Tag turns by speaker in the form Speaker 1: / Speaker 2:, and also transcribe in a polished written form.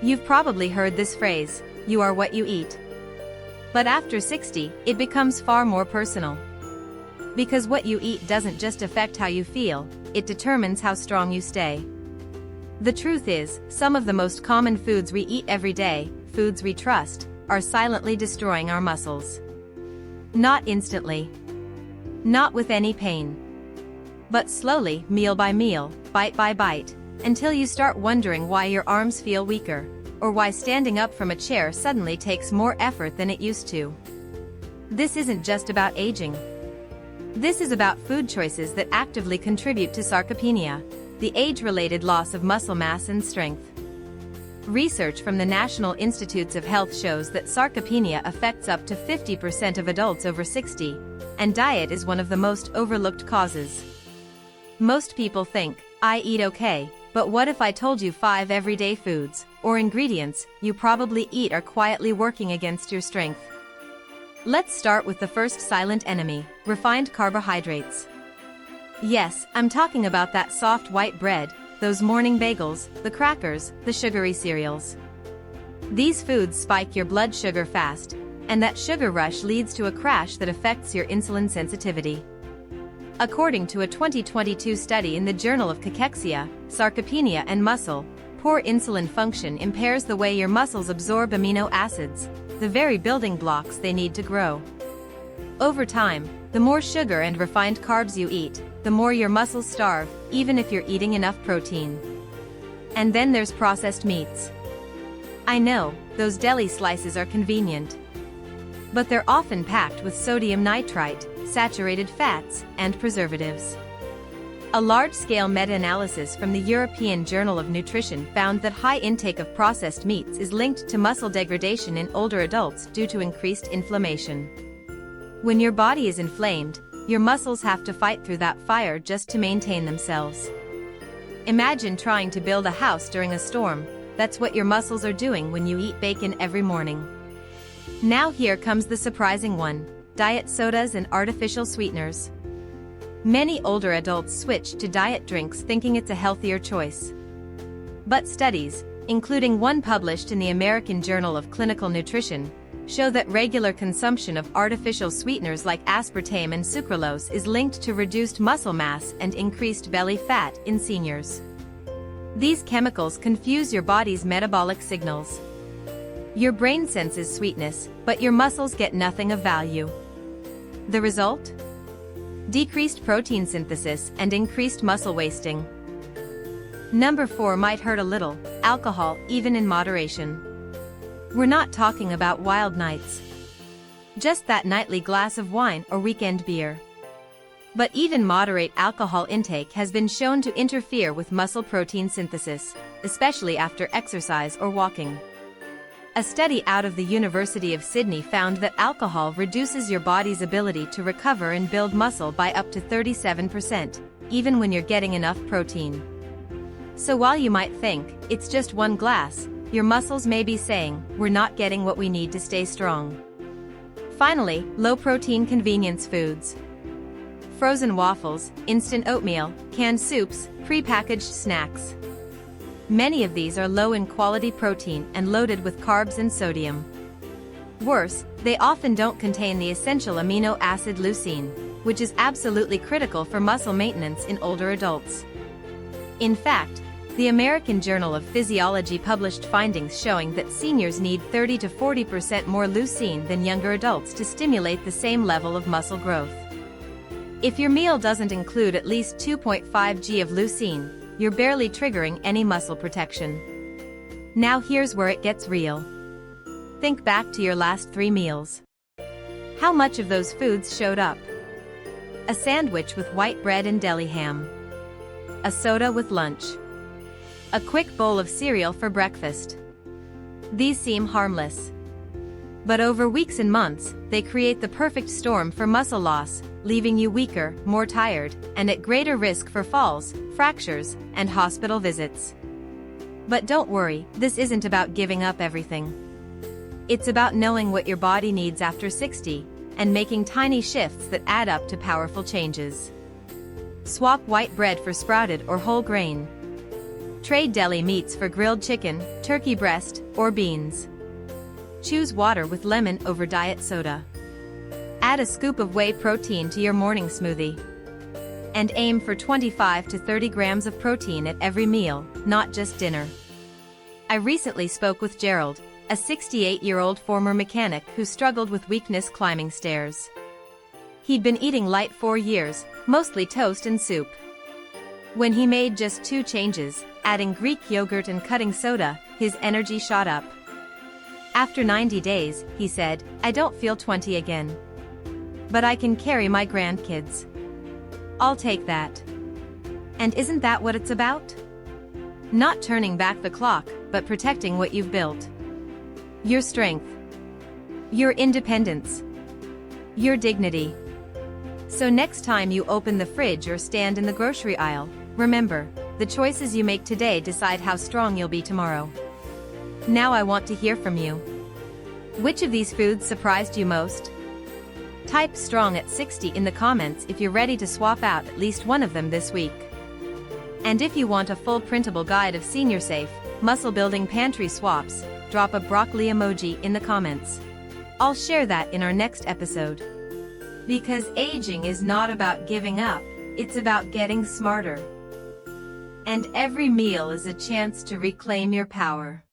Speaker 1: You've probably heard this phrase, you are what you eat. But after 60, it becomes far more personal. Because what you eat doesn't just affect how you feel, it determines how strong you stay. The truth is, some of the most common foods we eat every day, foods we trust, are silently destroying our muscles. Not instantly. Not with any pain. But slowly, meal by meal, bite by bite, until you start wondering why your arms feel weaker, or why standing up from a chair suddenly takes more effort than it used to. This isn't just about aging. This is about food choices that actively contribute to sarcopenia, the age-related loss of muscle mass and strength. Research from the National Institutes of Health shows that sarcopenia affects up to 50% of adults over 60, and diet is one of the most overlooked causes. Most people think, I eat okay, but what if I told you 5 everyday foods, or ingredients, you probably eat are quietly working against your strength? Let's start with the first silent enemy, refined carbohydrates. Yes, I'm talking about that soft white bread, those morning bagels, the crackers, the sugary cereals. These foods spike your blood sugar fast, and that sugar rush leads to a crash that affects your insulin sensitivity. According to a 2022 study in the Journal of Cachexia, Sarcopenia and Muscle, poor insulin function impairs the way your muscles absorb amino acids, the very building blocks they need to grow. Over time, the more sugar and refined carbs you eat, the more your muscles starve, even if you're eating enough protein. And then there's processed meats. I know, those deli slices are convenient. But they're often packed with sodium nitrite, saturated fats, and preservatives. A large-scale meta-analysis from the European Journal of Nutrition found that high intake of processed meats is linked to muscle degradation in older adults due to increased inflammation. When your body is inflamed, your muscles have to fight through that fire just to maintain themselves. Imagine trying to build a house during a storm. That's what your muscles are doing when you eat bacon every morning. Now here comes the surprising one, diet sodas and artificial sweeteners. Many older adults switch to diet drinks thinking it's a healthier choice. But studies, including one published in the American Journal of Clinical Nutrition, show that regular consumption of artificial sweeteners like aspartame and sucralose is linked to reduced muscle mass and increased belly fat in seniors. These chemicals confuse your body's metabolic signals. Your brain senses sweetness, but your muscles get nothing of value. The result? Decreased protein synthesis and increased muscle wasting. Number 4 might hurt a little, alcohol, even in moderation. We're not talking about wild nights. Just that nightly glass of wine or weekend beer. But even moderate alcohol intake has been shown to interfere with muscle protein synthesis, especially after exercise or walking. A study out of the University of Sydney found that alcohol reduces your body's ability to recover and build muscle by up to 37%, even when you're getting enough protein. So while you might think, it's just one glass, your muscles may be saying, we're not getting what we need to stay strong. Finally, low-protein convenience foods. Frozen waffles, instant oatmeal, canned soups, pre-packaged snacks. Many of these are low in quality protein and loaded with carbs and sodium. Worse, they often don't contain the essential amino acid leucine, which is absolutely critical for muscle maintenance in older adults. In fact, the American Journal of Physiology published findings showing that seniors need 30 to 40% more leucine than younger adults to stimulate the same level of muscle growth. If your meal doesn't include at least 2.5 g of leucine, you're barely triggering any muscle protection. Now here's where it gets real. Think back to your last 3 meals. How much of those foods showed up? A sandwich with white bread and deli ham. A soda with lunch. A quick bowl of cereal for breakfast. These seem harmless. But over weeks and months, they create the perfect storm for muscle loss, leaving you weaker, more tired, and at greater risk for falls, fractures, and hospital visits. But don't worry, this isn't about giving up everything. It's about knowing what your body needs after 60, and making tiny shifts that add up to powerful changes. Swap white bread for sprouted or whole grain. Trade deli meats for grilled chicken, turkey breast, or beans. Choose water with lemon over diet soda. Add a scoop of whey protein to your morning smoothie. And aim for 25 to 30 grams of protein at every meal, not just dinner. I recently spoke with Gerald, a 68-year-old former mechanic who struggled with weakness climbing stairs. He'd been eating light 4 years, mostly toast and soup. When he made just 2 changes, adding Greek yogurt and cutting soda, his energy shot up. After 90 days, he said, "I don't feel 20 again. But I can carry my grandkids. I'll take that." And isn't that what it's about? Not turning back the clock, but protecting what you've built. Your strength. Your independence. Your dignity. So next time you open the fridge or stand in the grocery aisle, remember, the choices you make today decide how strong you'll be tomorrow. Now I want to hear from you. Which of these foods surprised you most? Type strong at 60 in the comments if you're ready to swap out at least one of them this week. And if you want a full printable guide of senior safe, muscle building pantry swaps, drop a broccoli emoji in the comments. I'll share that in our next episode. Because aging is not about giving up, it's about getting smarter. And every meal is a chance to reclaim your power.